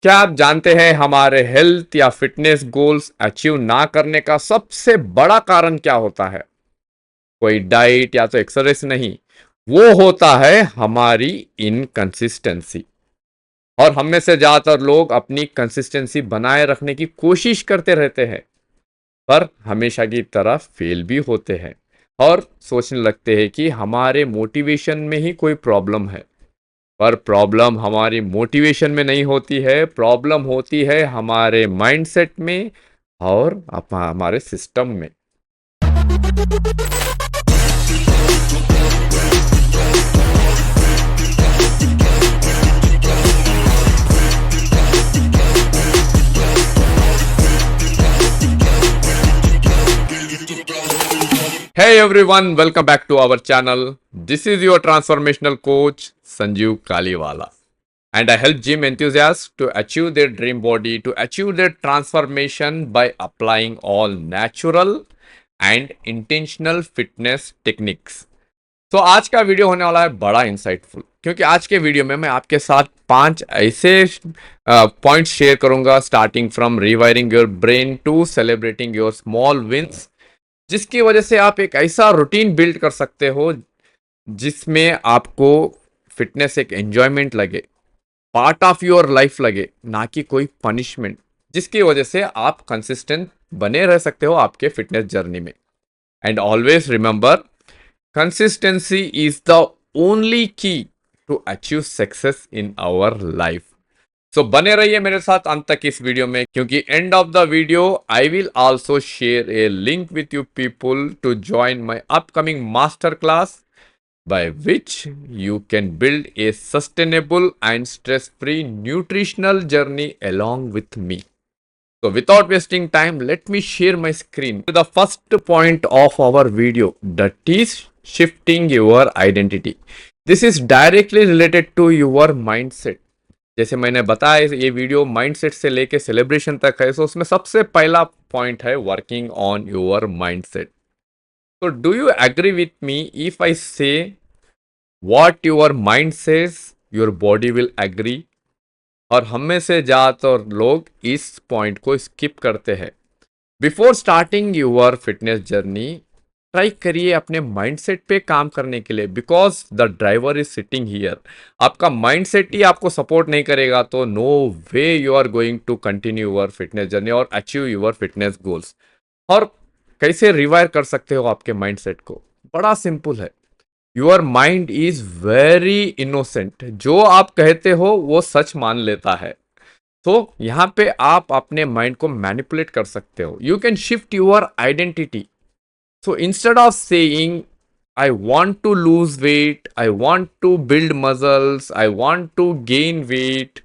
क्या आप जानते हैं हमारे हेल्थ या फिटनेस गोल्स अचीव ना करने का सबसे बड़ा कारण क्या होता है? कोई डाइट या तो एक्सरसाइज नहीं, वो होता है हमारी इनकंसिस्टेंसी। और हम में से ज्यादातर लोग अपनी कंसिस्टेंसी बनाए रखने की कोशिश करते रहते हैं, पर हमेशा की तरह फेल भी होते हैं और सोचने लगते हैं कि हमारे मोटिवेशन में ही कोई प्रॉब्लम है। पर प्रॉब्लम हमारी मोटिवेशन में नहीं होती है, प्रॉब्लम होती है हमारे माइंडसेट में और हमारे सिस्टम में। Hey everyone, welcome back to our channel. This is your transformational coach Sanjeev Kaliwala, and I help gym enthusiasts to achieve their dream body, to achieve their transformation by applying all natural and intentional fitness techniques. तो आज का video होने वाला है बड़ा insightful, क्योंकि आज के वीडियो में मैं आपके साथ 5 ऐसे पॉइंट्स शेयर करूंगा, starting from rewiring your brain to celebrating your small wins, जिसकी वजह से आप एक ऐसा रूटीन बिल्ड कर सकते हो जिसमें आपको फिटनेस एक एंजॉयमेंट लगे, पार्ट ऑफ योर लाइफ लगे, ना कि कोई पनिशमेंट, जिसकी वजह से आप कंसिस्टेंट बने रह सकते हो आपके फिटनेस जर्नी में। And always remember, consistency is the only key to achieve success in our life. So बने रहिए मेरे साथ अंत तक इस वीडियो में, क्योंकि end of the video I will also share a link with you people to join my upcoming master class, by which you can build a sustainable and stress free nutritional journey along with me. So without wasting time, let me share my screen to the first point of our video, that is shifting your identity. This is directly related to your mindset. जैसे मैंने बताया ये video mindset से लेके celebration तक है, तो उसमें सबसे पहला पॉइंट है वर्किंग ऑन योर माइंडसेट। तो do you agree with me if I say what your mind says your body will agree? और हम में से ज्यादातर लोग इस पॉइंट को स्किप करते हैं। Before starting your fitness journey, try करिए अपने माइंडसेट पे काम करने के लिए, because the driver is sitting here. आपका माइंडसेट ही आपको सपोर्ट नहीं करेगा तो no way you are going to continue your fitness journey और अचीव योर फिटनेस गोल्स। और कैसे रिवायर कर सकते हो आपके माइंडसेट को? बड़ा सिंपल है। Your mind is very innocent, जो आप कहते हो वो सच मान लेता है। तो यहाँ पे आप अपने माइंड को मैनिपुलेट कर सकते हो। You can shift your identity. So instead of saying I want to lose weight, I want to build muscles, I want to gain weight,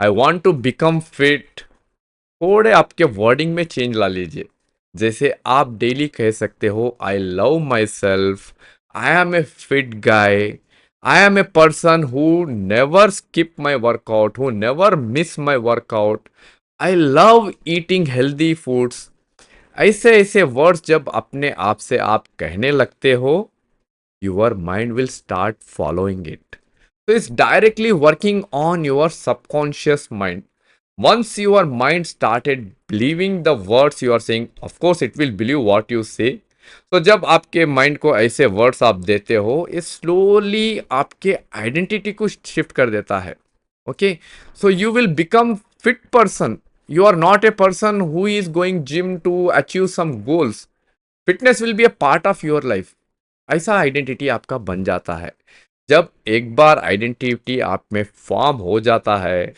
I want to become fit, थोड़े आपके wording में change ला लीजिए। जैसे आप daily कह सकते हो I love myself, I am a fit guy, I am a person who never skip my workout, who never miss my workout, I love eating healthy foods. ऐसे ऐसे words जब अपने आप से आप कहने लगते हो, your mind will start following it. So it's directly working on your subconscious mind. Once your mind started believing the words you are saying, of course it will believe what you say. तो जब आपके mind को ऐसे words आप देते हो, ये slowly आपके आइडेंटिटी को शिफ्ट कर देता है। Okay, so you will become fit person. You are not a person who is going gym to achieve some goals. Fitness will be a part of your life. ऐसा identity आपका बन जाता है। जब एक बार आइडेंटिटी आप में फॉर्म हो जाता है,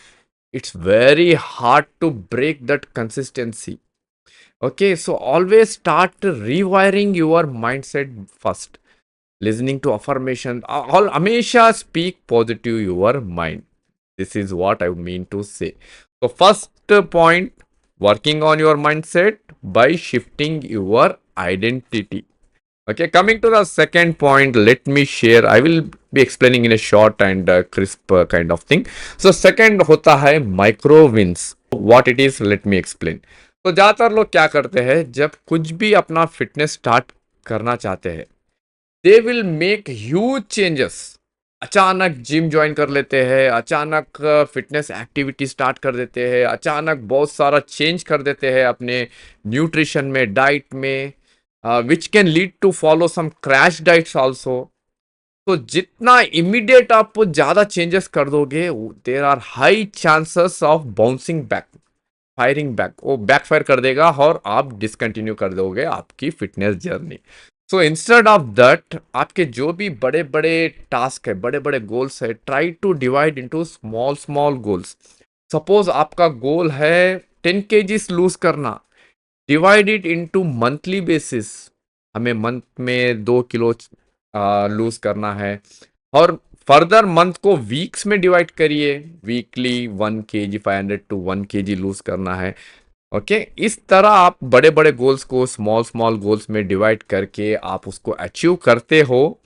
it's very hard to break that consistency. Okay, so always start rewiring your mindset first, listening to affirmation, all हमेशा speak positive your mind. This is what I mean to say. तो first point, working on your mindset by shifting your identity. Okay, coming to the second point, let me share. I will be explaining in a short and crisp kind of thing. So second होता है micro wins. What it is, let me explain. तो ज्यादातर लोग क्या करते हैं, जब कुछ भी अपना फिटनेस स्टार्ट करना चाहते हैं, they will make huge changes अचानक जिम ज्वाइन कर लेते हैं, अचानक फिटनेस एक्टिविटी स्टार्ट कर देते हैं, अचानक बहुत सारा चेंज कर देते हैं अपने न्यूट्रिशन में, डाइट में, which can lead to follow some crash diets also. तो जितना इमीडिएट आप ज्यादा चेंजेस कर दोगे, there are high chances of bouncing back, firing back, वो बैक फायर कर देगा और आप डिसकंटिन्यू कर दोगे आपकी fitness journey. So instead of that, आपके जो भी बड़े बड़े टास्क है, बड़े बड़े गोल्स है, try to divide into small small goals. Suppose आपका गोल है 10 kg लूज करना, divide it into monthly basis. हमें मंथ में 2 किलो लूज करना है, और फर्दर मंथ को वीक्स में डिवाइड करिए, weekly 1 kg, 500 to 1 kg lose करना है। ओके इस तरह आप बड़े बड़े गोल्स को स्मॉल स्मॉल गोल्स में डिवाइड करके आप उसको अचीव करते हो,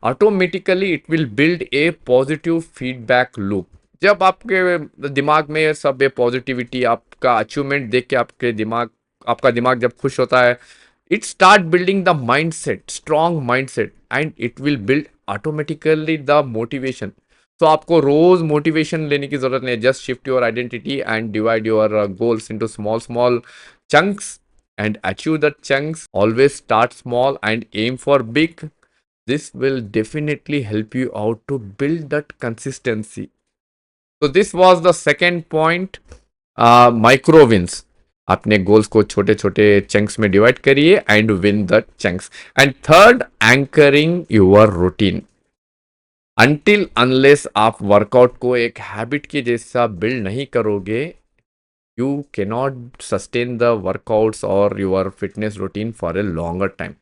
automatically it will build a positive feedback loop. जब आपके दिमाग में सब ये पॉजिटिविटी, आपका अचीवमेंट देख के आपका दिमाग जब खुश होता है, it start building the mindset, strong mindset, and it will build automatically the motivation. तो आपको रोज मोटिवेशन लेने की जरूरत नहीं है, just shift your identity and divide your goals into small small chunks and achieve the chunks. Always start small and aim for big. This will definitely help you out to build that consistency. So this was the second point, micro wins. अपने goals को छोटे छोटे chunks में divide करिए and win the chunks. And third, anchoring your routine. Until unless आप workout को एक habit के जैसा बिल्ड नहीं करोगे, you cannot sustain the workouts और your fitness routine for a longer time.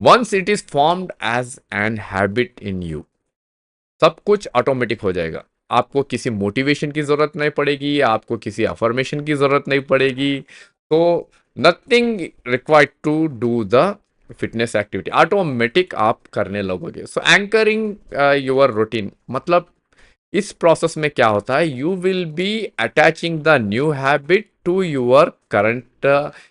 Once it is formed as an habit in you, सब कुछ ऑटोमेटिक हो जाएगा। आपको किसी मोटिवेशन की जरूरत नहीं पड़ेगी, आपको किसी अफर्मेशन की जरूरत नहीं पड़ेगी। तो nothing required to do the fitness activity, automatic आप करने लगोगे। सो एंकरिंग योर रूटीन मतलब इस प्रोसेस में क्या होता है, you will be attaching the new habit to your current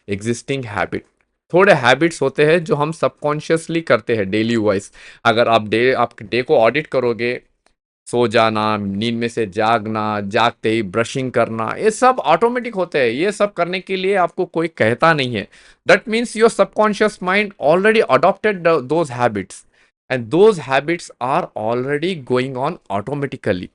existing habit. थोड़े हैबिट्स होते हैं जो हम सबकॉन्शियसली करते हैं डेली वाइज। अगर आप डे को ऑडिट करोगे, सो जाना, नींद में से जागना, जागते ही ब्रशिंग करना, ये सब ऑटोमेटिक होते हैं। ये सब करने के लिए आपको कोई कहता नहीं है। That means your subconscious mind already adopted those habits, and those habits are already going on automatically.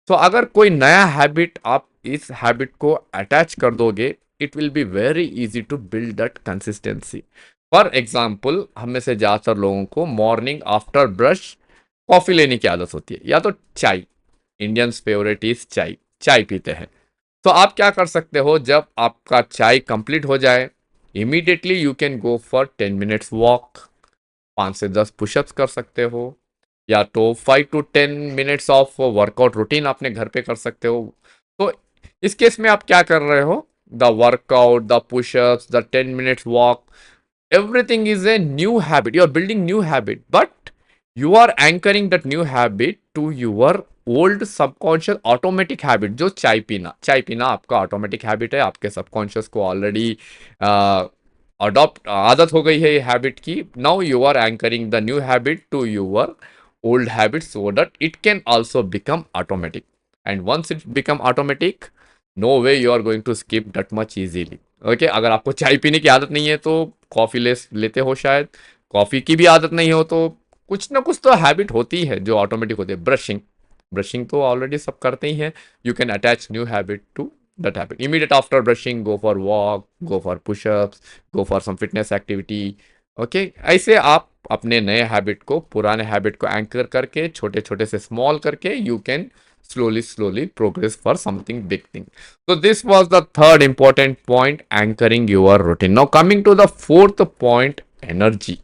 तो अगर कोई नया हैबिट आप इस हैबिट को अटैच कर दोगे, it will be very easy to build that consistency. For example, हम में से ज़्यादातर लोगों को मॉर्निंग आफ्टर ब्रश कॉफी लेने की आदत होती है, या तो चाय। इंडियंस फेवरेट इज चाय, चाय पीते हैं। तो आप क्या कर सकते हो, जब आपका चाय कंप्लीट हो जाए, immediately you can go for 10 minutes walk, 5 से 10 पुशअप्स कर सकते हो, या तो 5 to 10 minutes of workout routine अपने घर पे कर सकते हो। तो इस केस में आप क्या कर रहे हो, the workout, the pushups, the 10 minutes walk, everything is a new habit. You are building new habit, but you are anchoring that new habit to your old subconscious automatic habit, जो चाय पीना आपका ऑटोमेटिक हैबिट है। आपके subconscious को already adopt आदत हो गई है ये हैबिट की। Now you are anchoring the new habit to your old habits so that it can also become automatic. And once it become automatic, no way you are going to skip that much easily. Okay अगर आपको चाय पीने की आदत नहीं है तो coffee लेते हो, शायद कॉफ़ी की भी आदत नहीं हो, तो कुछ ना कुछ तो हैबिट होती है जो ऑटोमेटिक होती है। ब्रशिंग, ब्रशिंग तो ऑलरेडी सब करते ही हैं। You can attach new habit to that habit. Immediate after brushing, go for walk, go for pushups, go for some fitness activity. Okay ऐसे आप अपने नए हैबिट को पुराने हैबिट को एंकर करके, छोटे छोटे से स्मॉल करके, you can slowly progress for something big thing. So this was the third important point, anchoring your routine. Now coming to the fourth point, energy.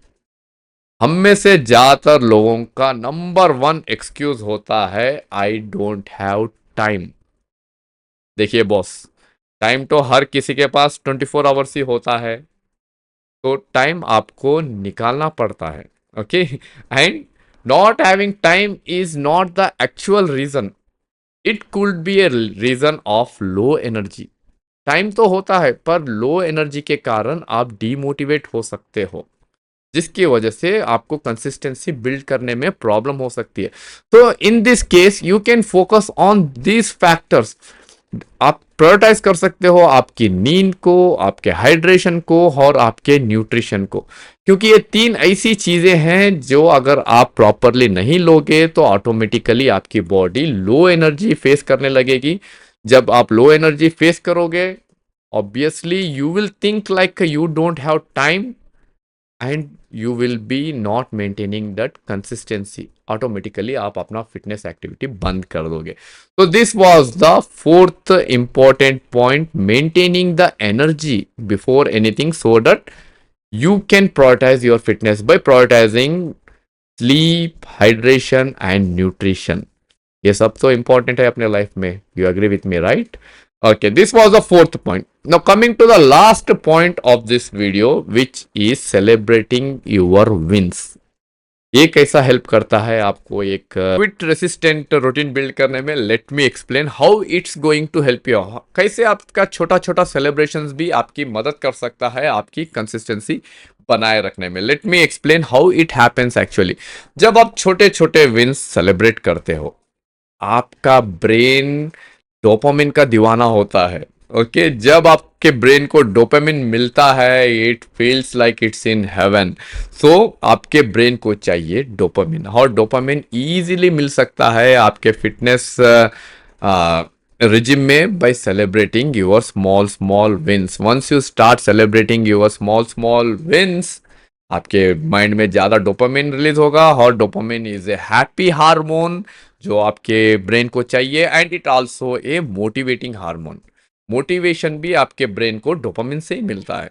हम में से ज्यादातर लोगों का नंबर 1 एक्सक्यूज होता है, आई डोंट हैव टाइम। देखिए boss, time तो हर किसी के पास 24 आवर्स ही होता है, तो टाइम आपको निकालना पड़ता है। Okay and not having time is not the actual reason, it could be a reason of low energy. Time तो होता है, पर लो एनर्जी के कारण आप डीमोटिवेट हो सकते हो। जिसकी वजह से आपको कंसिस्टेंसी बिल्ड करने में प्रॉब्लम हो सकती है। तो in this case you can focus on these factors. आप प्रायोरिटाइज कर सकते हो आपकी नींद को, आपके हाइड्रेशन को और आपके न्यूट्रिशन को, क्योंकि ये तीन ऐसी चीजें हैं जो अगर आप प्रॉपरली नहीं लोगे तो ऑटोमेटिकली आपकी बॉडी लो एनर्जी फेस करने लगेगी। जब आप लो एनर्जी फेस करोगे, obviously you will think like you don't have time and you will B not maintaining that consistency. Automatically आप अपना फिटनेस एक्टिविटी बंद कर दोगे। तो this was the fourth important point, maintaining the energy before anything, so that you can prioritize your fitness by prioritizing sleep, hydration and nutrition. ये सब तो important है अपने लाइफ में. You agree with me, right? Okay, this was the fourth point. Now coming to the last point of this video, which is celebrating your wins. ये कैसा help करता है आपको एक क्विट रेसिस्टेंट रूटीन बिल्ड करने में? Let me explain how it's going to help you. कैसे आपका छोटा छोटा सेलिब्रेशंस भी आपकी मदद कर सकता है आपकी कंसिस्टेंसी बनाए रखने में। Let me explain how it happens actually. जब आप छोटे छोटे विंस सेलिब्रेट करते हो, आपका ब्रेन डोपामिन का दीवाना होता है। ओके, जब आपके ब्रेन को डोपामिन मिलता है, it feels like it's in heaven. So आपके ब्रेन को चाहिए डोपामिन, और डोपामिन इजीली मिल सकता है आपके फिटनेस रिजिम में by celebrating your small small wins. Once you start celebrating your small small wins, आपके माइंड में ज़्यादा डोपामिन रिलीज होगा, और dopamine is a happy hormone जो आपके ब्रेन को चाहिए, and it also a motivating hormone. Motivation भी आपके ब्रेन को डोपामिन से ही मिलता है।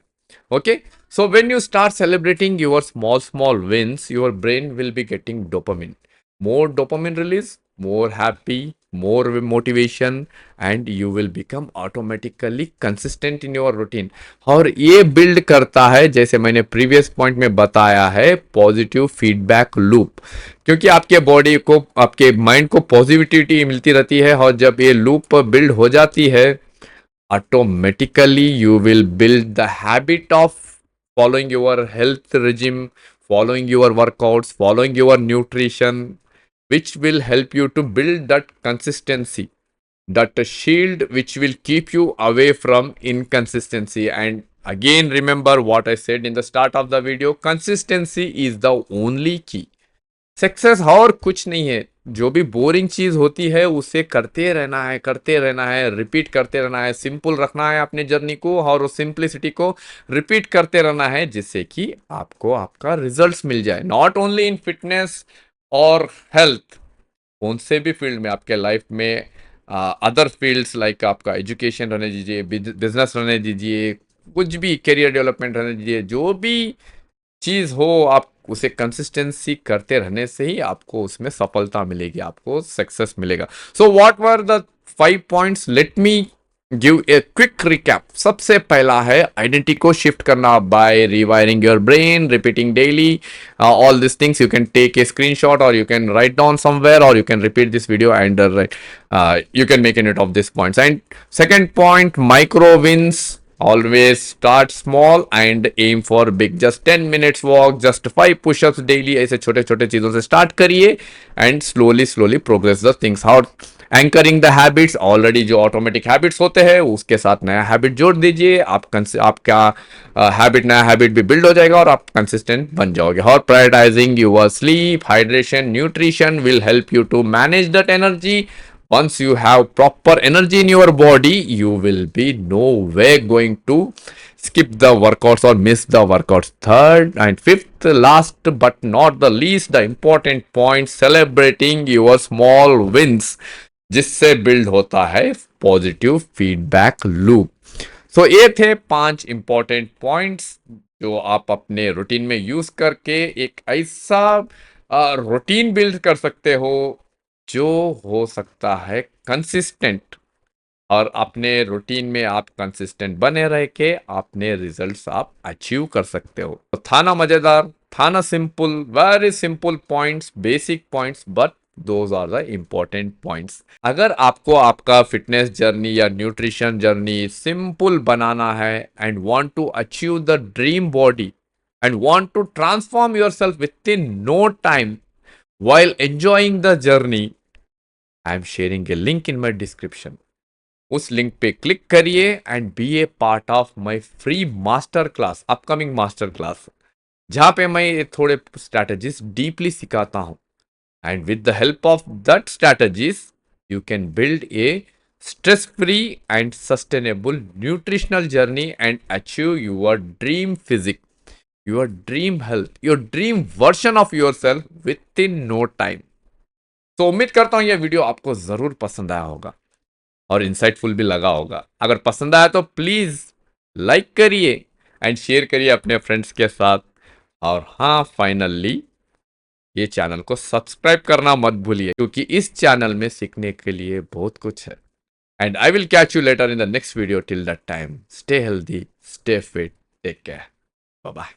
Okay, so when you start celebrating your small small wins, your brain will be getting dopamine, more dopamine release, more happy, more motivation, and you will become automatically consistent in your routine। और ये build करता है, जैसे मैंने previous point में बताया है, positive feedback loop. क्योंकि आपके बॉडी को, आपके माइंड को पॉजिटिविटी मिलती रहती है, और जब ये लूप बिल्ड हो जाती है, automatically you will build the habit of following your health regime, following your workouts, following your nutrition, which will help you to build that consistency, that shield which will keep you away from inconsistency. And again, remember what I said in the start of the video, consistency is the only key। Success और कुछ नहीं है। जो भी boring चीज होती है उसे करते रहना है, करते रहना है, रिपीट करते रहना है, सिंपल रखना है अपने जर्नी को, और उस सिंप्लिसिटी को रिपीट करते रहना है, जिससे कि आपको आपका रिजल्ट्स मिल जाए, नॉट ओनली इन फिटनेस और हेल्थ, कौन से भी फील्ड में आपके लाइफ में, अदर फील्ड्स लाइक आपका एजुकेशन रहने दीजिए, बिजनेस रहने दीजिए, कुछ भी करियर डेवलपमेंट रहने दीजिए, जो भी चीज हो, आप उसे कंसिस्टेंसी करते रहने से ही आपको उसमें सफलता मिलेगी, आपको सक्सेस मिलेगा। So what were the 5 points? Let me give a quick recap. सबसे पहला है आइडेंटिटी को शिफ्ट करना by rewiring your brain, repeating daily all this things. You can take a screenshot और you can write down somewhere, और you can repeat this video and you can make a note of these points। And second point, micro wins। Always start small and aim for big। just 10 minutes walk, just 5 push-ups daily। ऐसे छोटे छोटे चीजों से start करिए and slowly slowly progress the things. How anchoring the habits, already जो automatic habits होते हैं उसके साथ नया हैबिट जोड़ दीजिए, आपका हैबिट, नया हैबिट भी बिल्ड हो जाएगा और आप कंसिस्टेंट बन जाओगे। और prioritizing your sleep, hydration, nutrition will help you to manage that energy. Once you have proper energy in your body, you will be no way going to skip the workouts or miss the workouts। Third and fifth, last but not the least, the important point, celebrating your small wins, जिससे build होता है positive feedback loop. सो ये थे 5 important points जो आप अपने routine में use करके एक ऐसा रूटीन बिल्ड कर सकते हो जो हो सकता है कंसिस्टेंट, और अपने रूटीन में आप कंसिस्टेंट बने रह के अपने रिजल्ट्स आप अचीव कर सकते हो। तो था ना मजेदार, था ना simple, very simple points, basic points, but those are the important points. अगर आपको आपका फिटनेस जर्नी या न्यूट्रिशन जर्नी सिंपल बनाना है and want to achieve the dream body and want to transform yourself within no time while enjoying the journey, I am sharing a link in my description. उस link पे click करिए and be a part of my free master class, upcoming master class, जहां पे मैं ये थोड़े strategies deeply सिखाता हूं. And with the help of that strategies you can build a stress free and sustainable nutritional journey and achieve your dream physique, your dream health, your dream version of yourself within no time. तो उम्मीद करता हूं यह video आपको जरूर पसंद आया होगा और इंसाइटफुल भी लगा होगा. अगर पसंद आया तो प्लीज लाइक करिए एंड शेयर करिए अपने फ्रेंड्स के साथ. और हाँ, फाइनली ये चैनल को सब्सक्राइब करना मत भूलिए, क्योंकि इस चैनल में सीखने के लिए बहुत कुछ है. And I will catch you later in the next video. Till that time, stay healthy, stay fit, take care, bye bye.